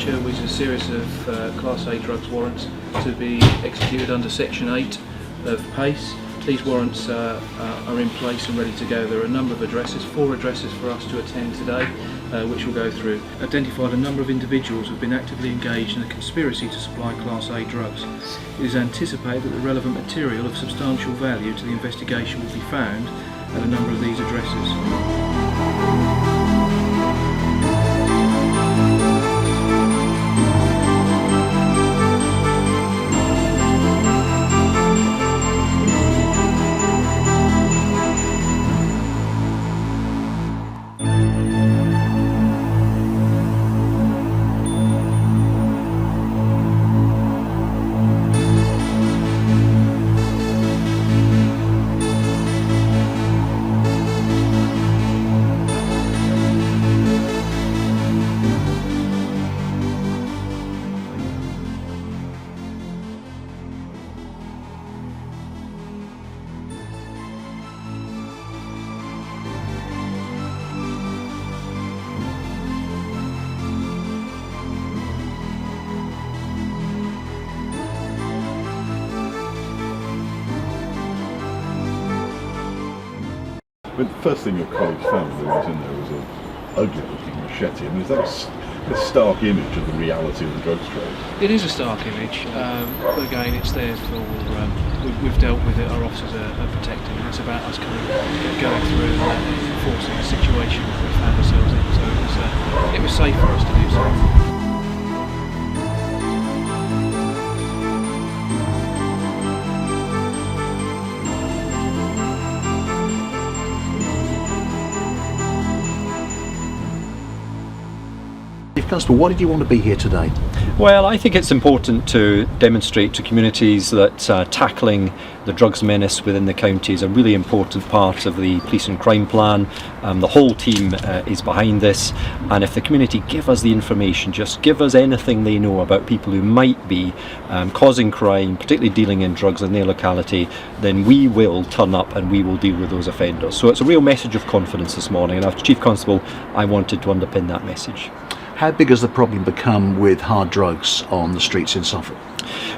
feature, which is a series of Class A drugs warrants to be executed under Section 8 of PACE. These warrants are in place and ready to go. There are a number of addresses, 4 addresses for us to attend today, which we'll go through. Identified a number of individuals who have been actively engaged in a conspiracy to supply Class A drugs. It is anticipated that the relevant material of substantial value to the investigation will be found at a number of these addresses. But the first thing your colleagues found when was in there was an ugly-looking machete. I mean, is that a stark image of the reality of the drugs trade? It is a stark image, but again, it's there for. We've dealt with it. Our officers are protecting. It's about us going through and enforcing the situation that we found ourselves in. So it was safe for us to do so. Constable, why did you want to be here today? Well, I think it's important to demonstrate to communities that tackling the drugs menace within the county is a really important part of the police and crime plan. The whole team is behind this, and if the community give us the information, just give us anything they know about people who might be causing crime, particularly dealing in drugs in their locality, then we will turn up and we will deal with those offenders. So it's a real message of confidence this morning, and as Chief Constable I wanted to underpin that message. How big has the problem become with hard drugs on the streets in Suffolk?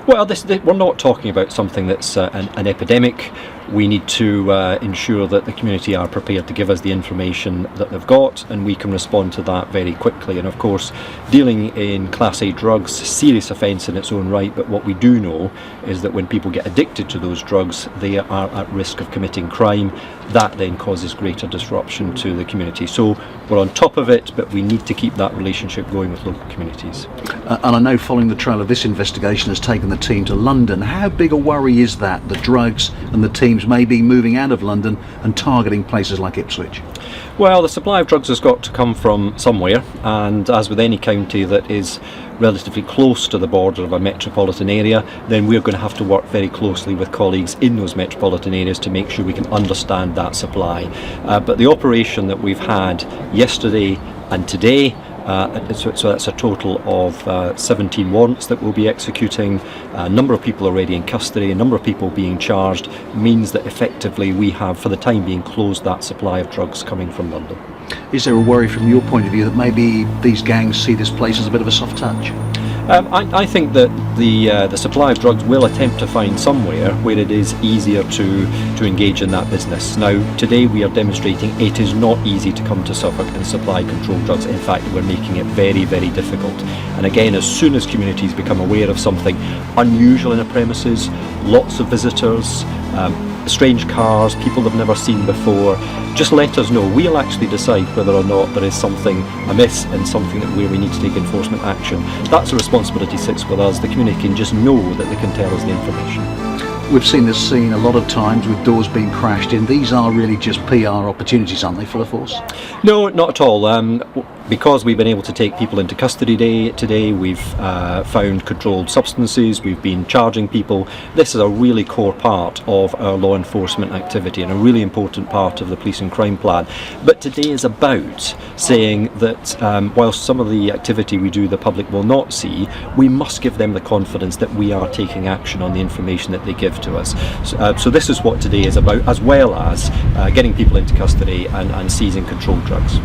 Well, we're not talking about something that's an epidemic. We need to ensure that the community are prepared to give us the information that they've got, and we can respond to that very quickly. And of course, dealing in Class A drugs, serious offence in its own right, but what we do know is that when people get addicted to those drugs, they are at risk of committing crime. That then causes greater disruption to the community. So we're on top of it, but we need to keep that relationship going with local communities. And I know following the trail of this investigation has taken the team to London. How big a worry is that, the drugs and the teams may be moving out of London and targeting places like Ipswich? Well, the supply of drugs has got to come from somewhere, and as with any county that is relatively close to the border of a metropolitan area, then we're going to have to work very closely with colleagues in those metropolitan areas to make sure we can understand that supply. But the operation that we've had yesterday and today, so that's a total of 17 warrants that we'll be executing. A number of people already in custody, a number of people being charged, means that effectively we have, for the time being, closed that supply of drugs coming from London. Is there a worry from your point of view that maybe these gangs see this place as a bit of a soft touch? I think that the supply of drugs will attempt to find somewhere where it is easier to engage in that business. Now, today we are demonstrating it is not easy to come to Suffolk and supply controlled drugs. In fact, we're making it very, very difficult. And again, as soon as communities become aware of something unusual in a premises, lots of visitors, strange cars, people they've never seen before, just let us know. We'll actually decide whether or not there is something amiss and something where we need to take enforcement action. That's a responsibility sits with us. The community can just know that they can tell us the information. We've seen this scene a lot of times with doors being crashed in. These are really just PR opportunities, aren't they, for the force? No, not at all. Because we've been able to take people into custody today, we've found controlled substances, we've been charging people. This is a really core part of our law enforcement activity and a really important part of the police and crime plan. But today is about saying that whilst some of the activity we do the public will not see, we must give them the confidence that we are taking action on the information that they give to us. So this is what today is about, as well as getting people into custody and seizing controlled drugs.